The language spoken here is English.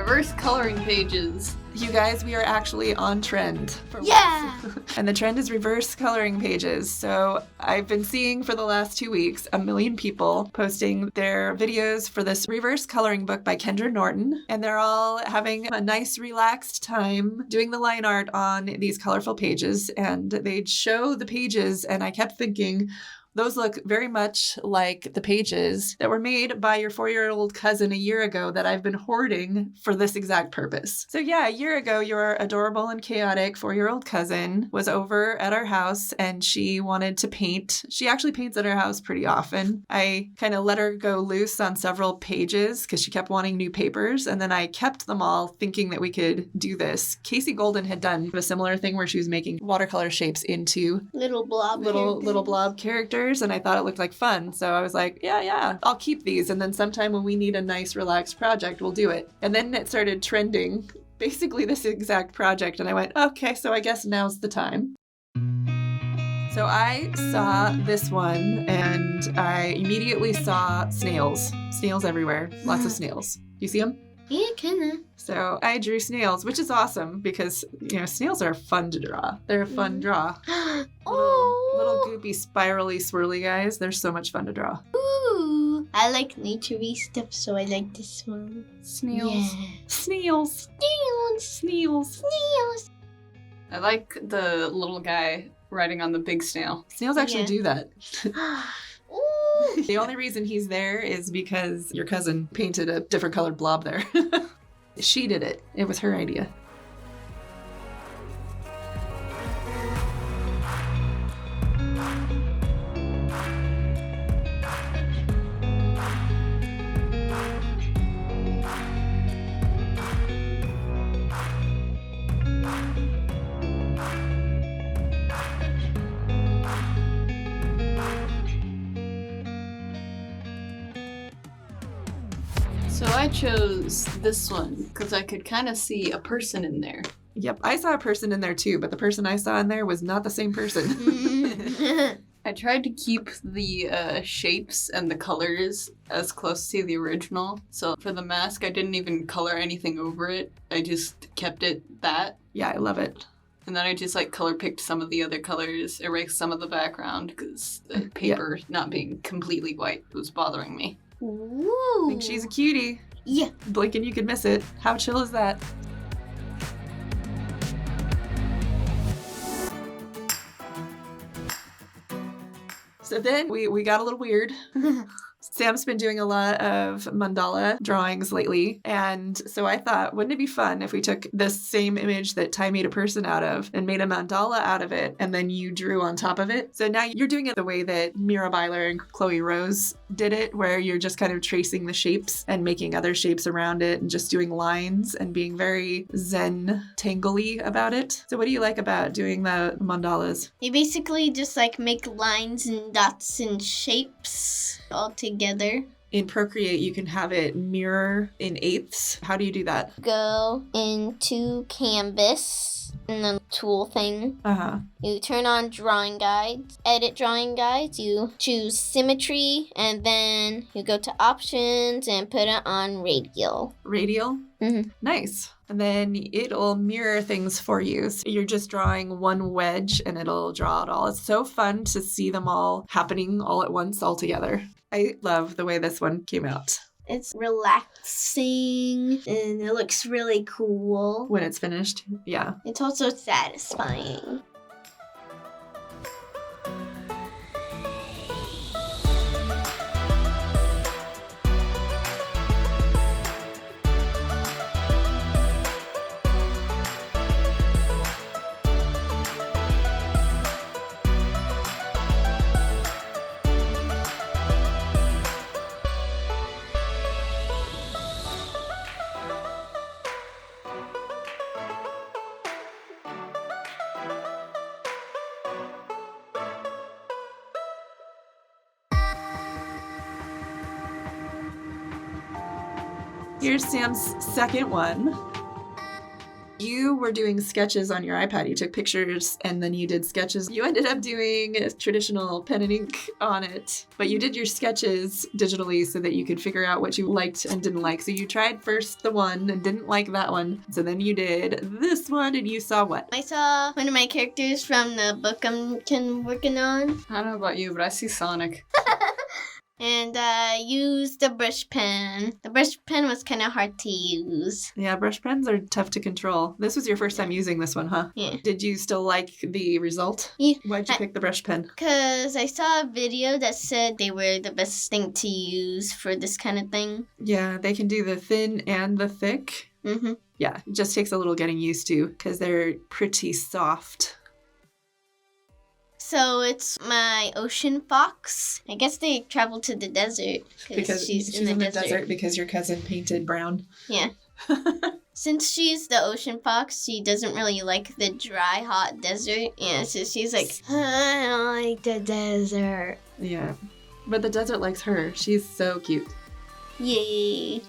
Reverse coloring pages. You guys, we are actually on trend. For Yeah! And the trend is reverse coloring pages. So I've been seeing for the last 2 weeks 1 million people posting their videos for this reverse coloring book by Kendra Norton. And they're all having a nice relaxed time doing the line art on these colorful pages. And they'd show the pages and I kept thinking, those look very much like the pages that were made by your 4-year-old cousin a year ago that I've been hoarding for this exact purpose. So yeah, a year ago, your adorable and chaotic 4-year-old cousin was over at our house and she wanted to paint. She actually paints at our house pretty often. I kind of let her go loose on several pages because she kept wanting new papers, and then I kept them all thinking that we could do this. Casey Golden had done a similar thing where she was making watercolor shapes into Little blob characters, and I thought it looked like fun. So I was like, yeah, I'll keep these. And then sometime when we need a nice, relaxed project, we'll do it. And then it started trending, basically this exact project. And I went, okay, so I guess now's the time. So I saw this one and I immediately saw snails. Snails everywhere. Lots of snails. You see them? Yeah, kinda. So I drew snails, which is awesome because, snails are fun to draw. They're a fun draw. Little goopy, spirally, swirly guys. They're so much fun to draw. Ooh, I like nature-y stuff, so I like this one. Snails. Yeah. Snails. Snails. I like the little guy riding on the big snail. Snails actually do that. Ooh. The only reason he's there is because your cousin painted a different colored blob there. She did it. It was her idea. So I chose this one because I could kind of see a person in there. Yep, I saw a person in there too, but the person I saw in there was not the same person. I tried to keep the shapes and the colors as close to the original. So for the mask, I didn't even color anything over it. I just kept it that. Yeah, I love it. And then I just color picked some of the other colors, erased some of the background because the paper not being completely white was bothering me. Ooh. I think she's a cutie. Yeah. Blink and you could miss it. How chill is that? So then we got a little weird. Sam's been doing a lot of mandala drawings lately, and so I thought, wouldn't it be fun if we took this same image that Ty made a person out of and made a mandala out of it, and then you drew on top of it? So now you're doing it the way that Mira Byler and Chloe Rose did it, where you're just kind of tracing the shapes and making other shapes around it and just doing lines and being very zen tangly about it. So what do you like about doing the mandalas? You basically just make lines and dots and shapes all together. In Procreate, you can have it mirror in eighths. How do you do that? Go into Canvas and the tool thing. Uh-huh. You turn on drawing guides, edit drawing guides, you choose symmetry, and then you go to options and put it on radial. Radial? Mm-hmm. Nice. And then it'll mirror things for you. So you're just drawing one wedge and it'll draw it all. It's so fun to see them all happening all at once, all together. I love the way this one came out. It's relaxing and it looks really cool. When it's finished, yeah. It's also satisfying. Here's Sam's second one. You were doing sketches on your iPad. You took pictures and then you did sketches. You ended up doing traditional pen and ink on it, but you did your sketches digitally so that you could figure out what you liked and didn't like. So you tried first the one and didn't like that one. So then you did this one and you saw what? I saw one of my characters from the book I'm working on. I don't know about you, but I see Sonic. And I used the brush pen. The brush pen was kind of hard to use. Yeah, brush pens are tough to control. This was your first time using this one, huh? Yeah. Did you still like the result? Yeah. Why'd you pick the brush pen? Because I saw a video that said they were the best thing to use for this kind of thing. Yeah, they can do the thin and the thick. Mm-hmm. Yeah, it just takes a little getting used to because they're pretty soft. So it's my ocean fox. I guess they traveled to the desert Because she's in the desert. because your cousin painted brown. Yeah. Since she's the ocean fox, she doesn't really like the dry, hot desert. Yeah, so she's like, I don't like the desert. Yeah, but the desert likes her. She's so cute. Yay.